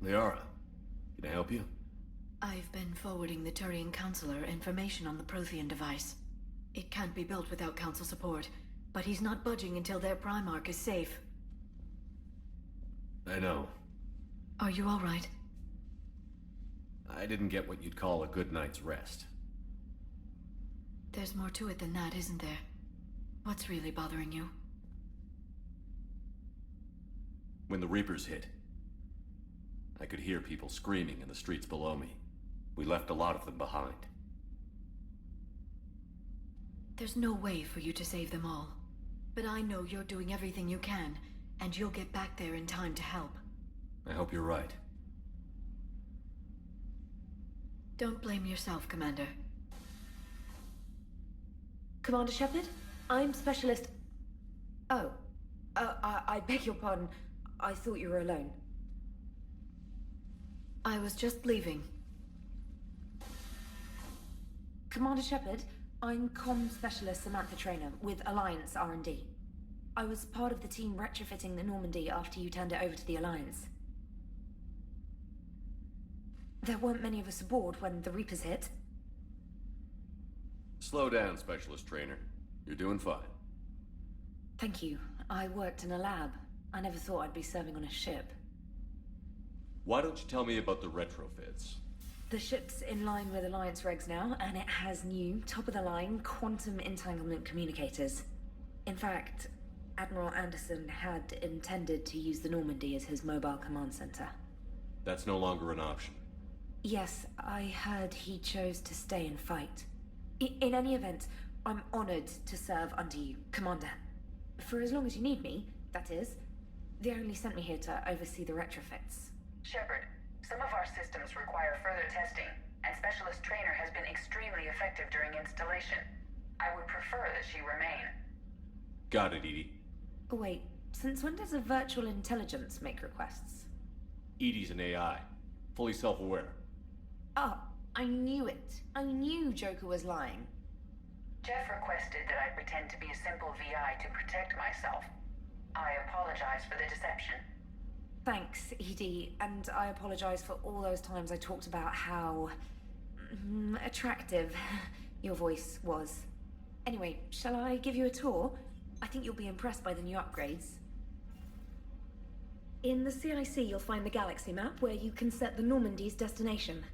Liara, can I help you? I've been forwarding the Turian Counselor information on the Prothean device. It can't be built without Council support, but he's not budging until their Primarch is safe. I know. Are you alright? I didn't get what you'd call a good night's rest. There's more to it than that, isn't there? What's really bothering you? When the Reapers hit, I could hear people screaming in the streets below me. We left a lot of them behind. There's no way for you to save them all. But I know you're doing everything you can, and you'll get back there in time to help. I hope you're right. Don't blame yourself, Commander. Commander Shepard, I'm Specialist... Oh. I beg your pardon. I thought you were alone. I was just leaving. Commander Shepard, I'm Comm Specialist Samantha Traynor with Alliance R&D. I was part of the team retrofitting the Normandy after you turned it over to the Alliance. There weren't many of us aboard when the Reapers hit. Slow down, Specialist Trainer. You're doing fine. Thank you. I worked in a lab. I never thought I'd be serving on a ship. Why don't you tell me about the retrofits? The ship's in line with Alliance regs now, and it has new, top-of-the-line, quantum entanglement communicators. In fact, Admiral Anderson had intended to use the Normandy as his mobile command center. That's no longer an option. Yes, I heard he chose to stay and fight. In any event, I'm honored to serve under you, Commander. For as long as you need me, that is. They only sent me here to oversee the retrofits. Shepard, some of our systems require further testing, and Specialist Trainer has been extremely effective during installation. I would prefer that she remain. Got it, Edie. Wait, since when does a virtual intelligence make requests? Edie's an AI. Fully self-aware. Oh, I knew it. I knew Joker was lying. Jeff requested that I pretend to be a simple VI to protect myself. I apologize for the deception. Thanks, Edie, and I apologize for all those times I talked about how... attractive your voice was. Anyway, shall I give you a tour? I think you'll be impressed by the new upgrades. In the CIC, you'll find the galaxy map where you can set the Normandy's destination.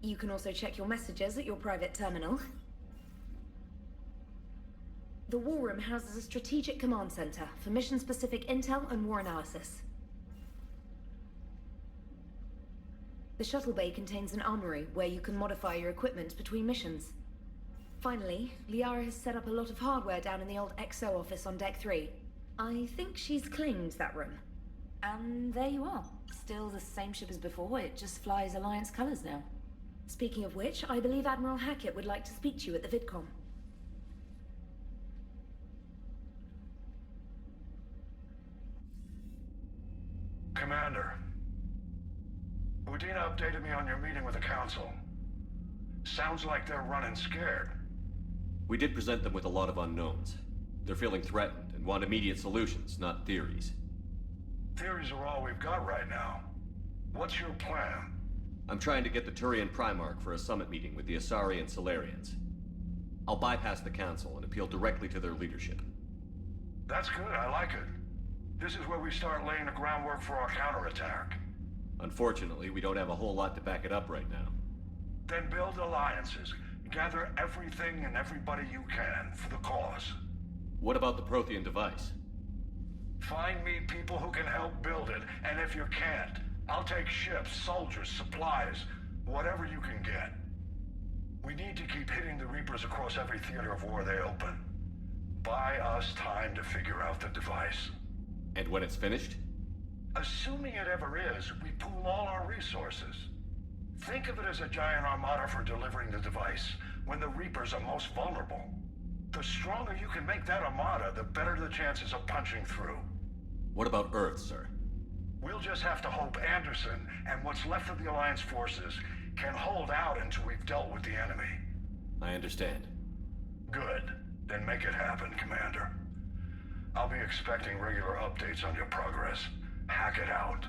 You can also check your messages at your private terminal. The War Room houses a strategic command center for mission-specific intel and war analysis. The shuttle bay contains an armory where you can modify your equipment between missions. Finally, Liara has set up a lot of hardware down in the old XO office on Deck 3. I think she's claimed that room. And there you are. Still the same ship as before, it just flies Alliance colors now. Speaking of which, I believe Admiral Hackett would like to speak to you at the VidCom. Commander, Udina updated me on your meeting with the Council. Sounds like they're running scared. We did present them with a lot of unknowns. They're feeling threatened and want immediate solutions, not theories. Theories are all we've got right now. What's your plan? I'm trying to get the Turian Primarch for a summit meeting with the Asari and Solarians. I'll bypass the Council and appeal directly to their leadership. That's good, I like it. This is where we start laying the groundwork for our counterattack. Unfortunately, we don't have a whole lot to back it up right now. Then build alliances. Gather everything and everybody you can for the cause. What about the Prothean device? Find me people who can help build it, and if you can't, I'll take ships, soldiers, supplies, whatever you can get. We need to keep hitting the Reapers across every theater of war they open. Buy us time to figure out the device. And when it's finished? Assuming it ever is, we pool all our resources. Think of it as a giant armada for delivering the device when the Reapers are most vulnerable. The stronger you can make that armada, the better the chances of punching through. What about Earth, sir? We'll just have to hope Anderson and what's left of the Alliance forces can hold out until we've dealt with the enemy. I understand. Good. Then make it happen, Commander. I'll be expecting regular updates on your progress. Hack it out.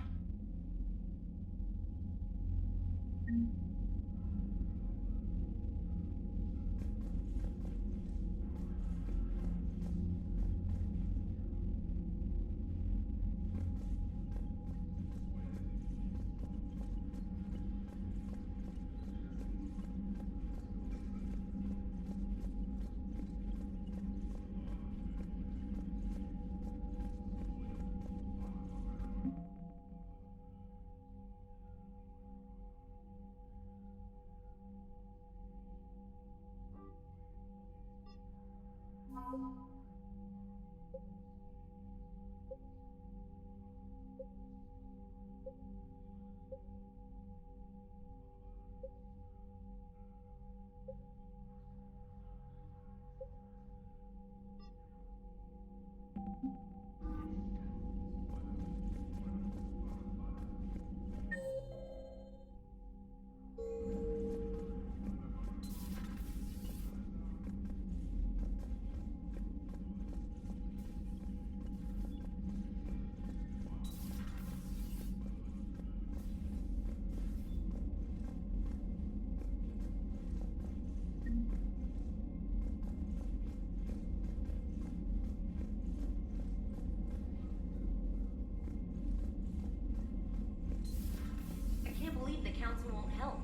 I can't believe the Council won't help.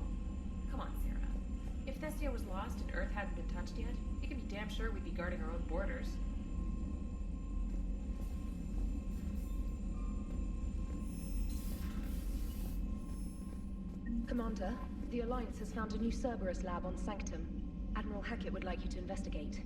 Come on, Sarah. If Thessia was lost and Earth hadn't been touched yet, you can be damn sure we'd be guarding our own borders. Commander, the Alliance has found a new Cerberus lab on Sanctum. Admiral Hackett would like you to investigate.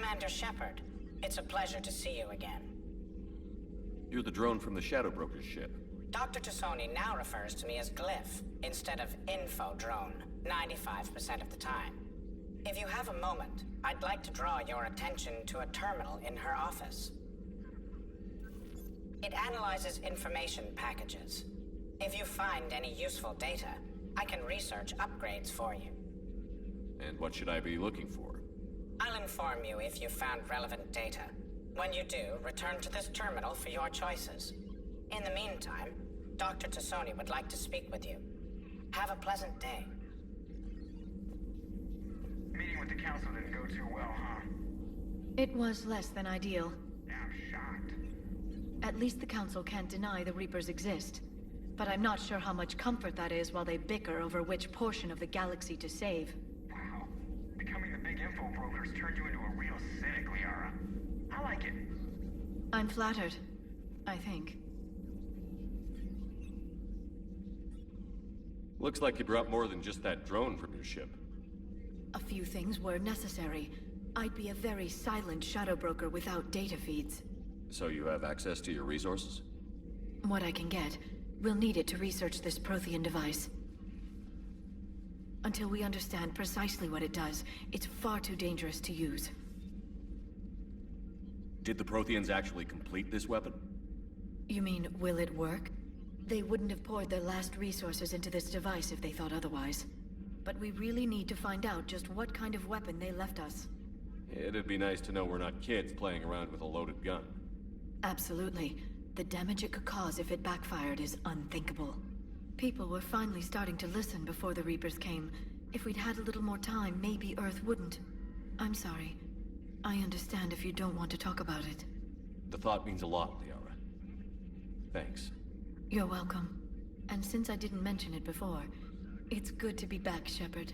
Commander Shepard, it's a pleasure to see you again. You're the drone from the Shadow Broker's ship. Dr. Tassoni now refers to me as Glyph instead of Info Drone, 95% of the time. If you have a moment, I'd like to draw your attention to a terminal in her office. It analyzes information packages. If you find any useful data, I can research upgrades for you. And what should I be looking for? I'll inform you if you found relevant data. When you do, return to this terminal for your choices. In the meantime, Dr. Tassoni would like to speak with you. Have a pleasant day. Meeting with the council didn't go too well, huh? It was less than ideal. I'm shocked. At least the council can't deny the Reapers exist. But I'm not sure how much comfort that is while they bicker over which portion of the galaxy to save. Wow. Becoming the big info brokers turned you into a real cynic, Liara. I like it. I'm flattered, I think. Looks like you brought more than just that drone from your ship. A few things were necessary. I'd be a very silent shadow broker without data feeds. So you have access to your resources? What I can get. We'll need it to research this Prothean device. Until we understand precisely what it does, it's far too dangerous to use. Did the Protheans actually complete this weapon? You mean, will it work? They wouldn't have poured their last resources into this device if they thought otherwise. But we really need to find out just what kind of weapon they left us. It'd be nice to know we're not kids playing around with a loaded gun. Absolutely. The damage it could cause if it backfired is unthinkable. People were finally starting to listen before the Reapers came. If we'd had a little more time, maybe Earth wouldn't. I'm sorry. I understand if you don't want to talk about it. The thought means a lot, Liara. Thanks. You're welcome. And since I didn't mention it before, it's good to be back, Shepard.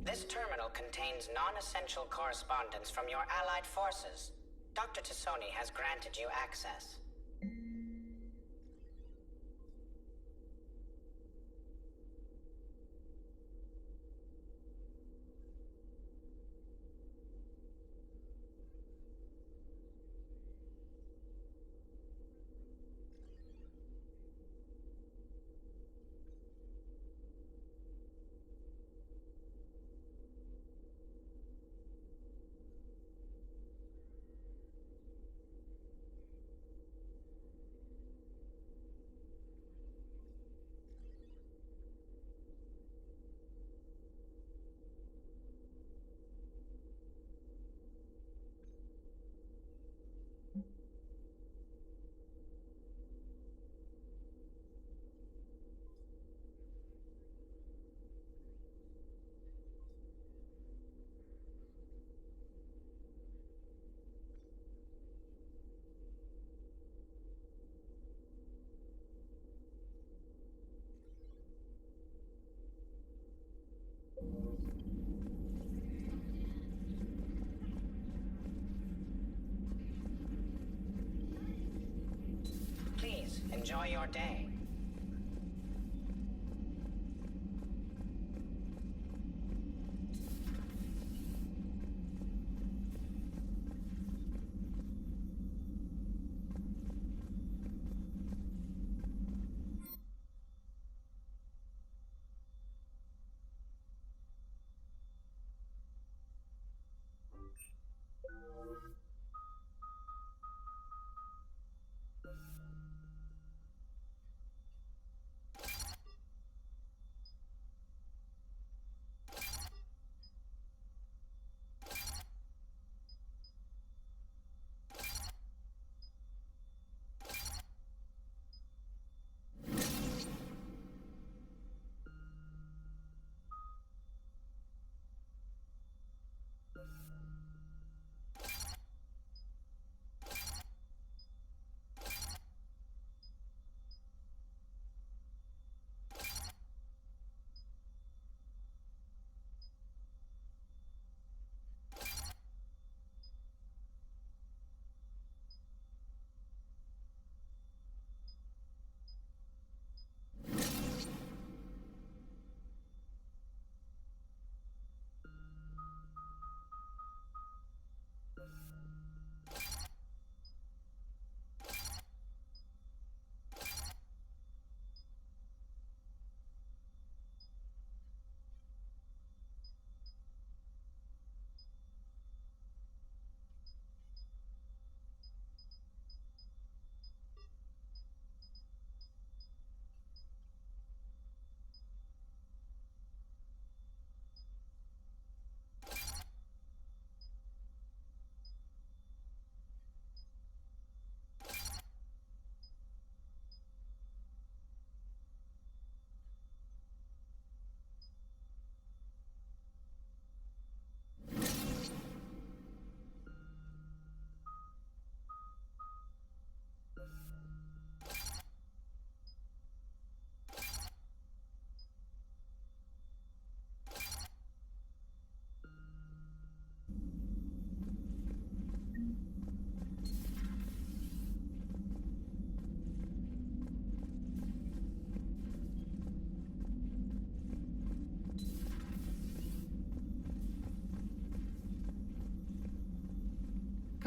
This terminal contains non-essential correspondence from your allied forces. Dr. Tassoni has granted you access. Please, enjoy your day.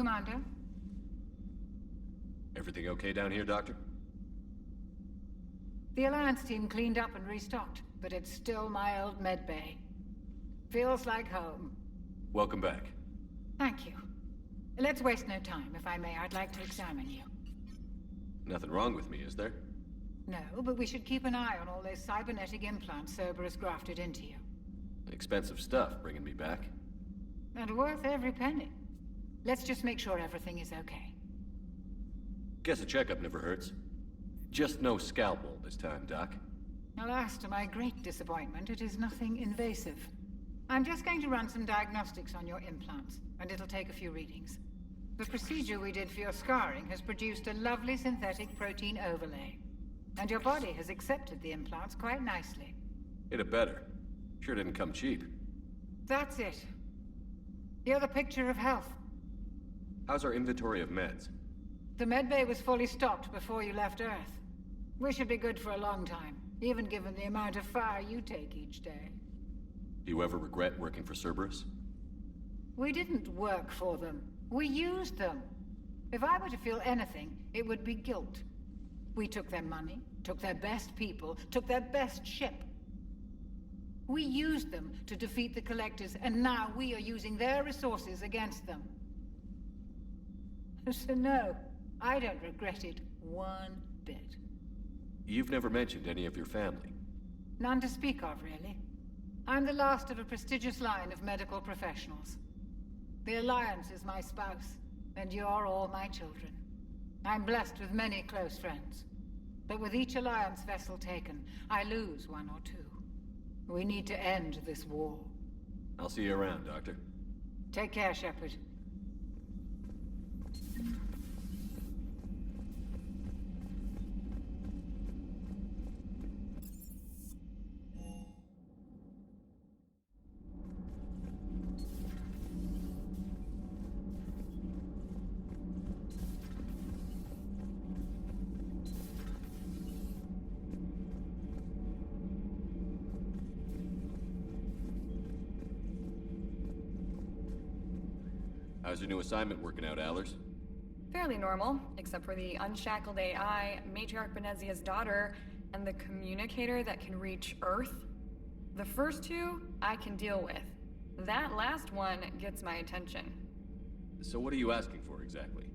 Commander? Everything okay down here, Doctor? The Alliance team cleaned up and restocked, but it's still my old medbay. Feels like home. Welcome back. Thank you. Let's waste no time. If I may, I'd like to examine you. Nothing wrong with me, is there? No, but we should keep an eye on all those cybernetic implants Cerberus grafted into you. Expensive stuff bringing me back. And worth every penny. Let's just make sure everything is okay. Guess a checkup never hurts. Just no scalpel this time, Doc. Alas, to my great disappointment, it is nothing invasive. I'm just going to run some diagnostics on your implants, and it'll take a few readings. The procedure we did for your scarring has produced a lovely synthetic protein overlay. And your body has accepted the implants quite nicely. Hit it better. Sure didn't come cheap. That's it. You're the picture of health. How's our inventory of meds? The medbay was fully stocked before you left Earth. We should be good for a long time, even given the amount of fire you take each day. Do you ever regret working for Cerberus? We didn't work for them. We used them. If I were to feel anything, it would be guilt. We took their money, took their best people, took their best ship. We used them to defeat the Collectors, and now we are using their resources against them. So no, I don't regret it one bit. You've never mentioned any of your family. None to speak of, really. I'm the last of a prestigious line of medical professionals. The Alliance is my spouse, and you're all my children. I'm blessed with many close friends. But with each Alliance vessel taken, I lose one or two. We need to end this war. I'll see you around, Doctor. Take care, Shepard. How's your new assignment working out, Allers? Fairly normal, except for the unshackled AI, Matriarch Benezia's daughter, and the communicator that can reach Earth. The first two, I can deal with. That last one gets my attention. So what are you asking for, exactly?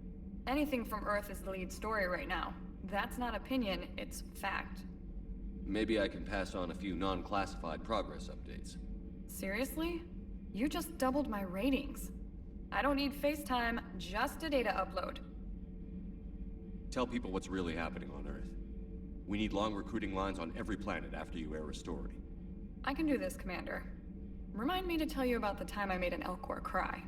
Anything from Earth is the lead story right now. That's not opinion, it's fact. Maybe I can pass on a few non-classified progress updates. Seriously? You just doubled my ratings. I don't need FaceTime, just a data upload. Tell people what's really happening on Earth. We need long recruiting lines on every planet after you air a story. I can do this, Commander. Remind me to tell you about the time I made an Elcor cry.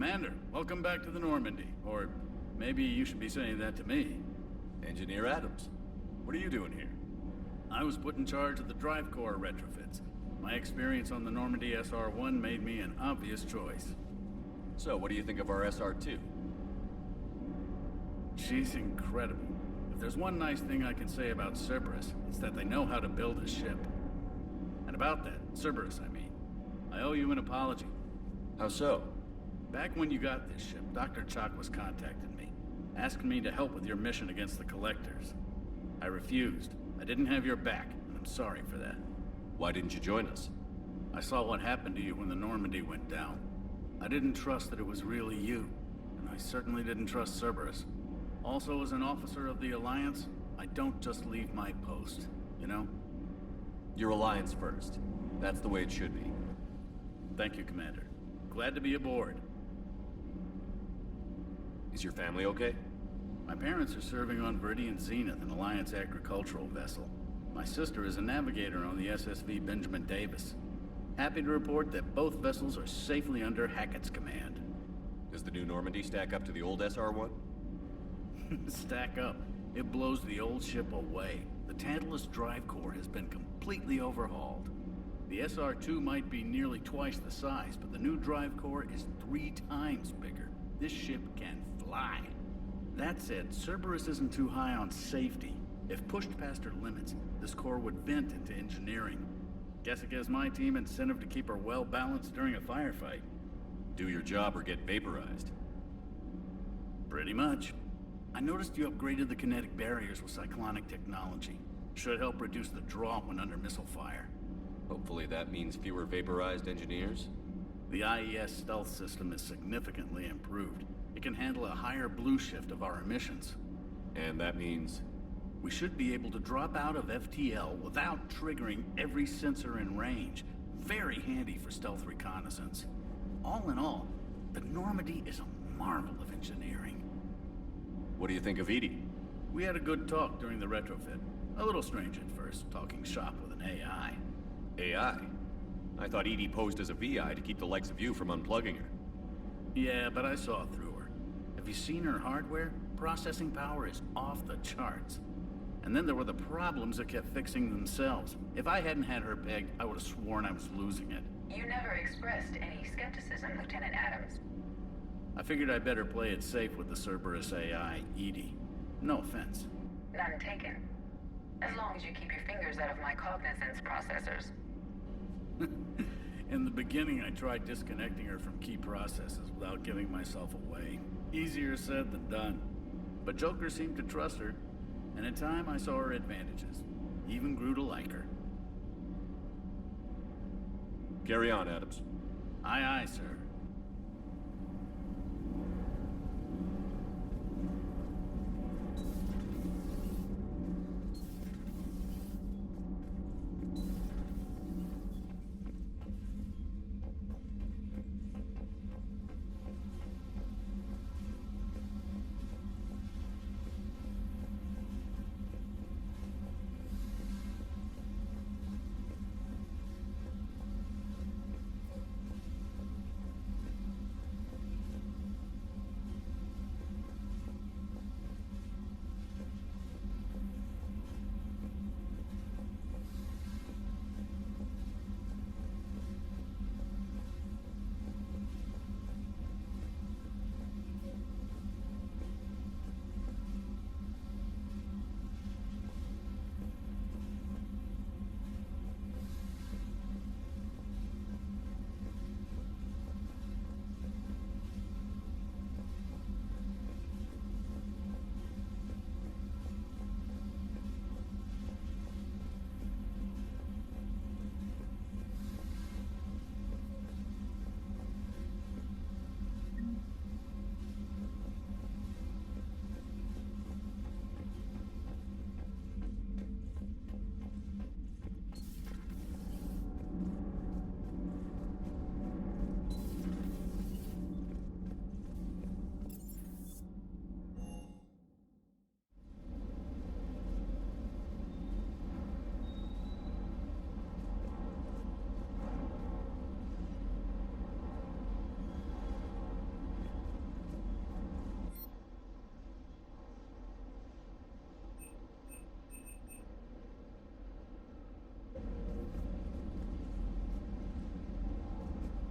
Commander, welcome back to the Normandy. Or maybe you should be saying that to me. Engineer Adams, what are you doing here? I was put in charge of the drive core retrofits. My experience on the Normandy SR-1 made me an obvious choice. So, what do you think of our SR-2? She's incredible. If there's one nice thing I can say about Cerberus, it's that they know how to build a ship. And about that, Cerberus, I mean, I owe you an apology. How so? Back when you got this ship, Dr. Chakwas contacted me, asking me to help with your mission against the Collectors. I refused. I didn't have your back, and I'm sorry for that. Why didn't you join us? I saw what happened to you when the Normandy went down. I didn't trust that it was really you, and I certainly didn't trust Cerberus. Also, as an officer of the Alliance, I don't just leave my post, you know? Your Alliance first. That's the way it should be. Thank you, Commander. Glad to be aboard. Is your family okay? My parents are serving on Viridian Zenith, an Alliance agricultural vessel. My sister is a navigator on the SSV Benjamin Davis. Happy to report that both vessels are safely under Hackett's command. Does the new Normandy stack up to the old SR-1? Stack up. It blows the old ship away. The Tantalus drive core has been completely overhauled. The SR-2 might be nearly twice the size, but the new drive core is 3 times bigger. This ship can fly. That said, Cerberus isn't too high on safety. If pushed past her limits, this core would vent into engineering. Guess it gives my team incentive to keep her well-balanced during a firefight. Do your job or get vaporized. Pretty much. I noticed you upgraded the kinetic barriers with cyclonic technology. Should help reduce the draw when under missile fire. Hopefully that means fewer vaporized engineers? The IES stealth system is significantly improved. It can handle a higher blue shift of our emissions. And that means? We should be able to drop out of FTL without triggering every sensor in range. Very handy for stealth reconnaissance. All in all, the Normandy is a marvel of engineering. What do you think of Edie? We had a good talk during the retrofit. A little strange at first, talking shop with an AI. AI? I thought Edie posed as a VI to keep the likes of you from unplugging her. Yeah, but I saw through her. Have you seen her hardware? Processing power is off the charts. And then there were the problems that kept fixing themselves. If I hadn't had her pegged, I would have sworn I was losing it. You never expressed any skepticism, Lieutenant Adams. I figured I'd better play it safe with the Cerberus AI, Edie. No offense. None taken. As long as you keep your fingers out of my cognizance processors. In the beginning, I tried disconnecting her from key processes without giving myself away. Easier said than done. But Joker seemed to trust her, and in time I saw her advantages. Even grew to like her. Carry on, Adams. Aye, aye, sir.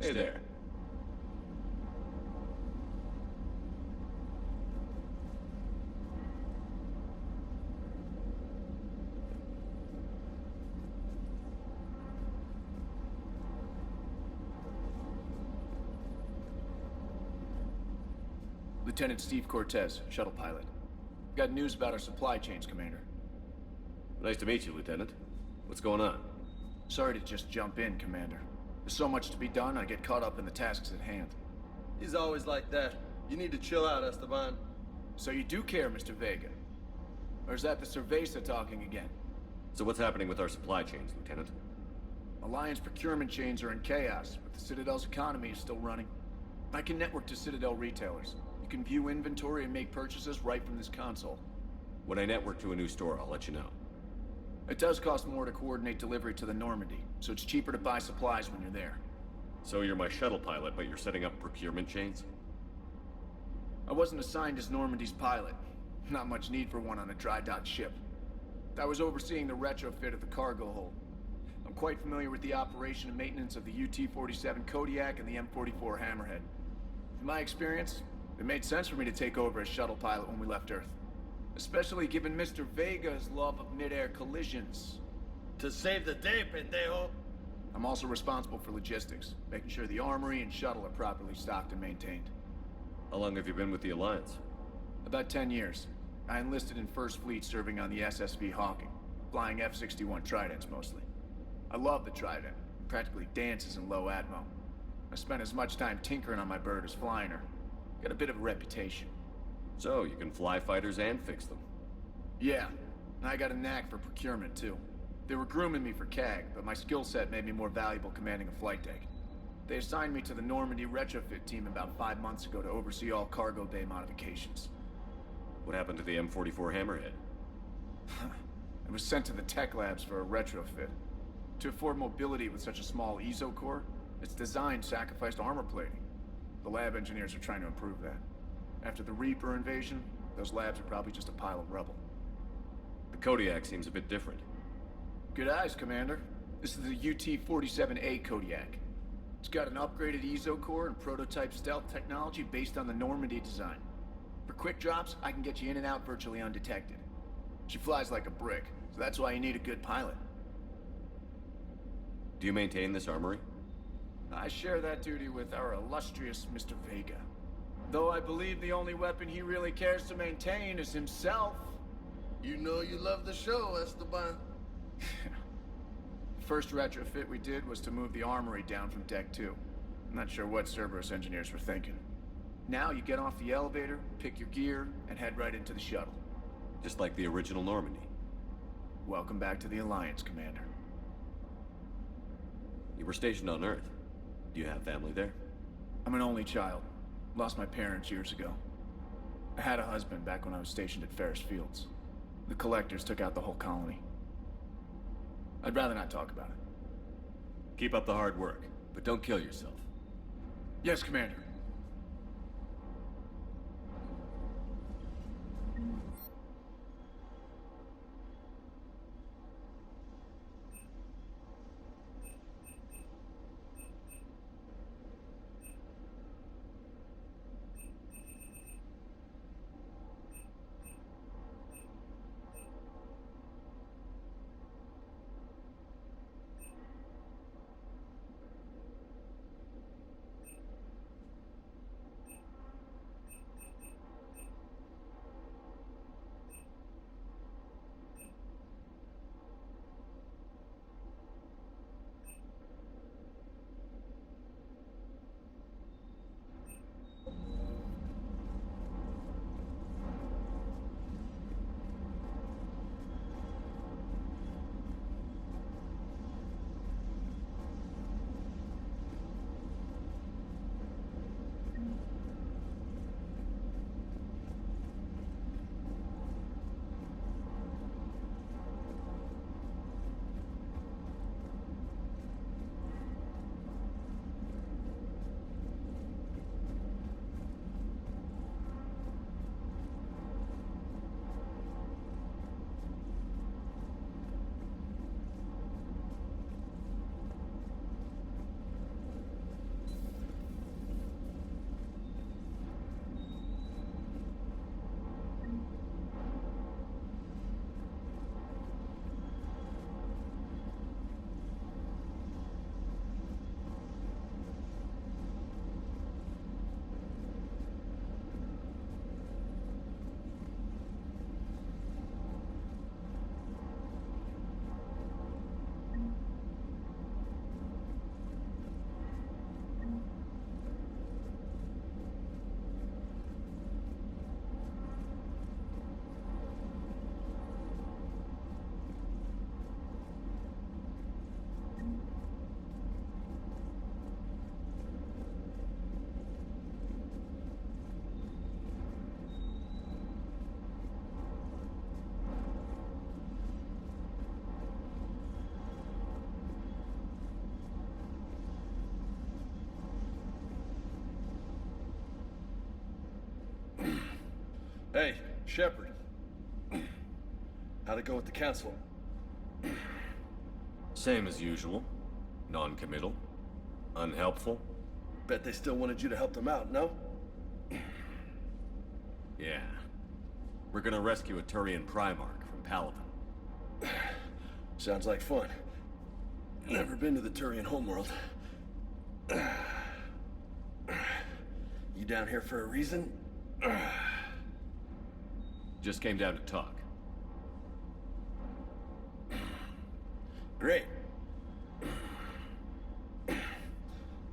Hey there. Lieutenant Steve Cortez, shuttle pilot. Got news about our supply chains, Commander. Nice to meet you, Lieutenant. What's going on? Sorry to just jump in, Commander. There's so much to be done, I get caught up in the tasks at hand. He's always like that. You need to chill out, Esteban. So you do care, Mr. Vega? Or is that the Cerveza talking again? So what's happening with our supply chains, Lieutenant? Alliance procurement chains are in chaos, but the Citadel's economy is still running. I can network to Citadel retailers. You can view inventory and make purchases right from this console. When I network to a new store, I'll let you know. It does cost more to coordinate delivery to the Normandy, so it's cheaper to buy supplies when you're there. So you're my shuttle pilot, but you're setting up procurement chains? I wasn't assigned as Normandy's pilot. Not much need for one on a dry dock ship. I was overseeing the retrofit of the cargo hold. I'm quite familiar with the operation and maintenance of the UT-47 Kodiak and the M44 Hammerhead. In my experience, it made sense for me to take over as shuttle pilot when we left Earth. Especially given Mr. Vega's love of mid-air collisions. To save the day, pendejo. I'm also responsible for logistics, making sure the armory and shuttle are properly stocked and maintained. How long have you been with the Alliance? About 10 years. I enlisted in First Fleet serving on the SSV Hawking, flying F-61 Tridents mostly. I love the Trident. It practically dances in low atmo. I spent as much time tinkering on my bird as flying her. Got a bit of a reputation. So, you can fly fighters and fix them? Yeah, and I got a knack for procurement too. They were grooming me for CAG, but my skill set made me more valuable commanding a flight deck. They assigned me to the Normandy retrofit team about 5 months ago to oversee all cargo bay modifications. What happened to the M44 Hammerhead? It was sent to the tech labs for a retrofit. To afford mobility with such a small ESO core, its design sacrificed armor plating. The lab engineers are trying to improve that. After the Reaper invasion, those labs are probably just a pile of rubble. The Kodiak seems a bit different. Good eyes, Commander. This is the UT-47A Kodiak. It's got an upgraded ESO core and prototype stealth technology based on the Normandy design. For quick drops, I can get you in and out virtually undetected. She flies like a brick, so that's why you need a good pilot. Do you maintain this armory? I share that duty with our illustrious Mr. Vega. Though I believe the only weapon he really cares to maintain is himself. You know you love the show, Esteban. The first retrofit we did was to move the armory down from Deck 2. I'm not sure what Cerberus engineers were thinking. Now you get off the elevator, pick your gear, and head right into the shuttle. Just like the original Normandy. Welcome back to the Alliance, Commander. You were stationed on Earth. Do you have family there? I'm an only child. Lost my parents years ago. I had a husband back when I was stationed at Ferris Fields. The collectors took out the whole colony. I'd rather not talk about it. Keep up the hard work, but don't kill yourself. Yes, Commander. Hey, Shepard. How'd it go with the council? Same as usual. Non-committal. Unhelpful. Bet they still wanted you to help them out, no? Yeah. We're gonna rescue a Turian Primarch from Paladin. Sounds like fun. Never been to the Turian homeworld. You down here for a reason? Just came down to talk. Great.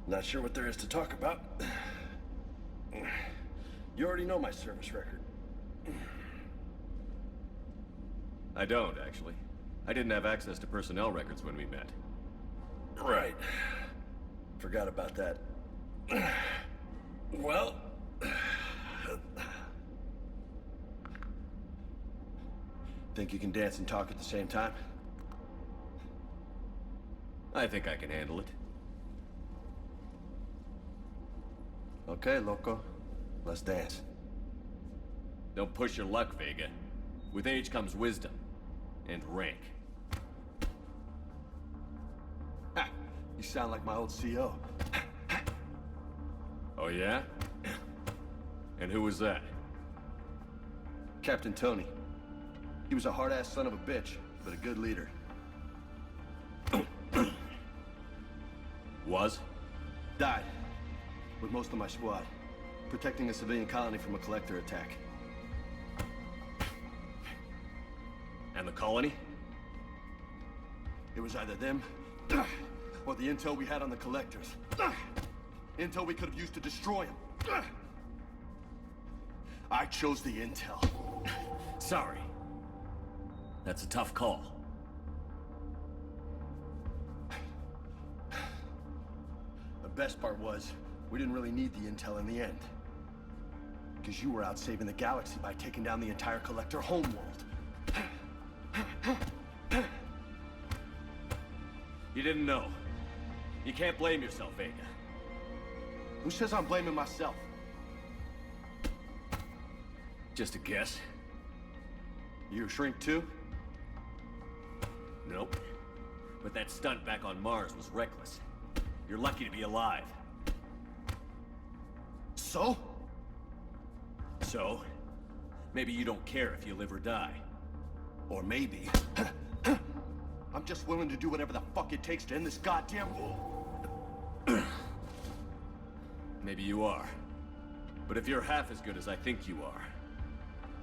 Not sure what there is to talk about. You already know my service record. I don't, actually. I didn't have access to personnel records when we met. Right. Forgot about that. Well... Think you can dance and talk at the same time? I think I can handle it. Okay, loco. Let's dance. Don't push your luck, Vega. With age comes wisdom. And rank. Ha! You sound like my old CO. Oh yeah? And who was that? Captain Tony. He was a hard-ass son of a bitch, but a good leader. Was? Died. With most of my squad. Protecting a civilian colony from a collector attack. And the colony? It was either them, or the intel we had on the collectors. Intel we could have used to destroy them. I chose the intel. Sorry. That's a tough call. The best part was, we didn't really need the intel in the end. Because you were out saving the galaxy by taking down the entire collector homeworld. You didn't know. You can't blame yourself, Vega. Who says I'm blaming myself? Just a guess. You a shrink too? Nope. But that stunt back on Mars was reckless. You're lucky to be alive. So? So? Maybe you don't care if you live or die. Or maybe... I'm just willing to do whatever the fuck it takes to end this goddamn war. Maybe you are. But if you're half as good as I think you are,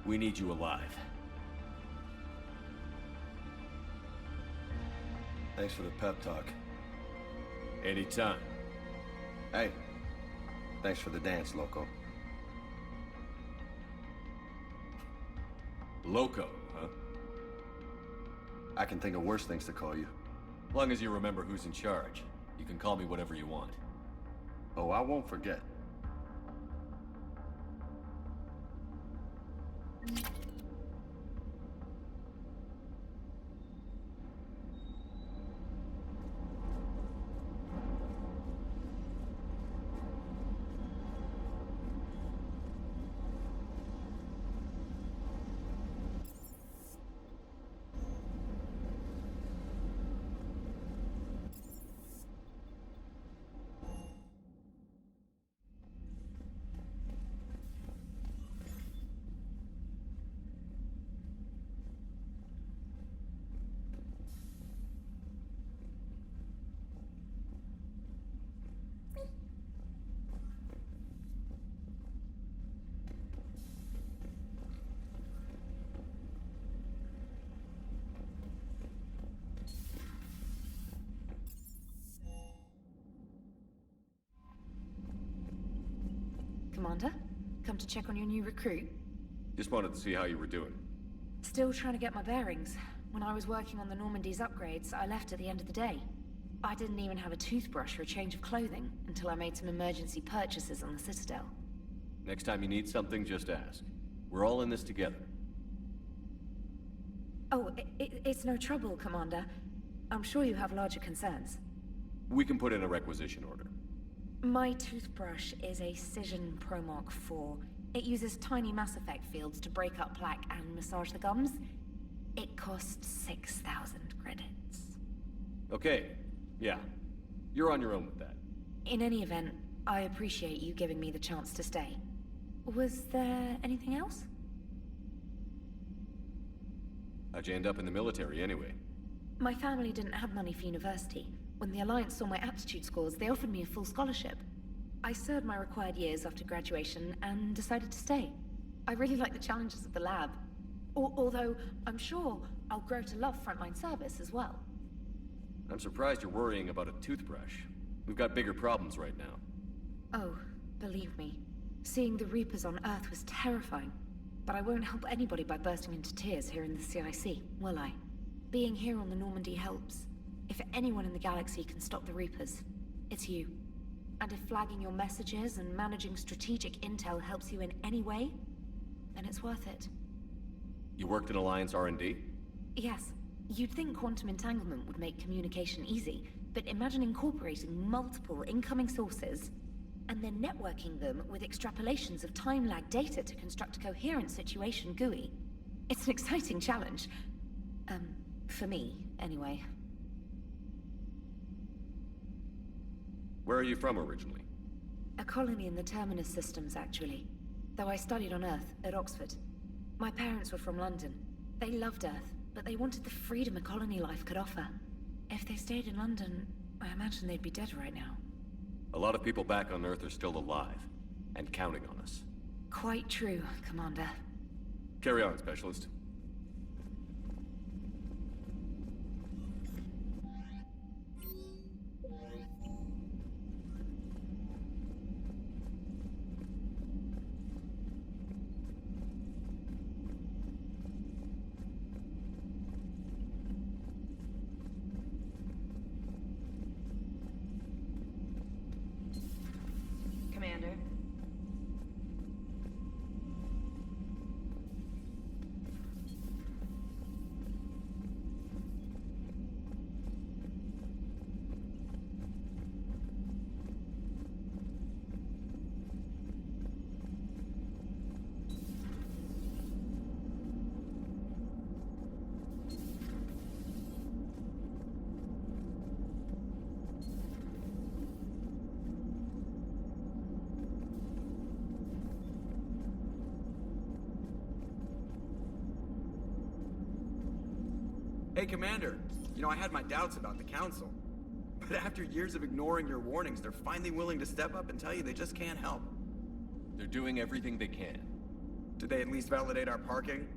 we need you alive. Thanks for the pep talk. Anytime. Hey, thanks for the dance, loco. Loco, huh? I can think of worse things to call you. Long as you remember who's in charge, you can call me whatever you want. Oh, I won't forget. Commander? Come to check on your new recruit? Just wanted to see how you were doing. Still trying to get my bearings. When I was working on the Normandy's upgrades, I left at the end of the day. I didn't even have a toothbrush or a change of clothing until I made some emergency purchases on the Citadel. Next time you need something, just ask. We're all in this together. Oh, it's no trouble, Commander. I'm sure you have larger concerns. We can put in a requisition order. My toothbrush is a Cision Pro Mark IV. It uses tiny Mass Effect fields to break up plaque and massage the gums. It costs 6,000 credits. Okay, yeah. You're on your own with that. In any event, I appreciate you giving me the chance to stay. Was there anything else? How'd you end up in the military anyway? My family didn't have money for university. When the Alliance saw my aptitude scores, they offered me a full scholarship. I served my required years after graduation and decided to stay. I really like the challenges of the lab. Although, I'm sure I'll grow to love frontline service as well. I'm surprised you're worrying about a toothbrush. We've got bigger problems right now. Oh, believe me. Seeing the Reapers on Earth was terrifying. But I won't help anybody by bursting into tears here in the CIC, will I? Being here on the Normandy helps. If anyone in the galaxy can stop the Reapers, it's you. And if flagging your messages and managing strategic intel helps you in any way, then it's worth it. You worked in Alliance R&D? Yes. You'd think quantum entanglement would make communication easy, but imagine incorporating multiple incoming sources and then networking them with extrapolations of time-lag data to construct a coherent situation GUI. It's an exciting challenge. For me, anyway. Where are you from originally? A colony in the Terminus systems, actually. Though I studied on Earth, at Oxford. My parents were from London. They loved Earth, but they wanted the freedom a colony life could offer. If they stayed in London, I imagine they'd be dead right now. A lot of people back on Earth are still alive, and counting on us. Quite true, Commander. Carry on, Specialist. Commander. Hey, Commander. You know, I had my doubts about the Council. But after years of ignoring your warnings, they're finally willing to step up and tell you they just can't help. They're doing everything they can. Did they at least validate our parking?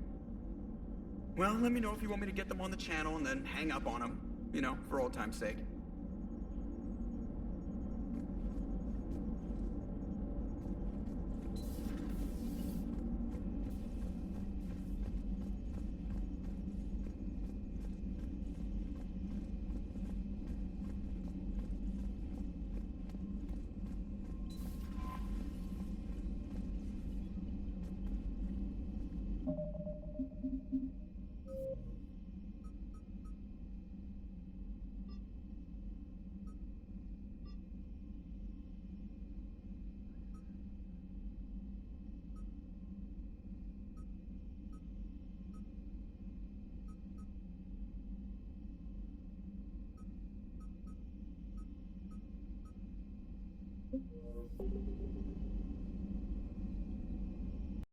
Well, let me know if you want me to get them on the channel and then hang up on them. You know, for old time's sake.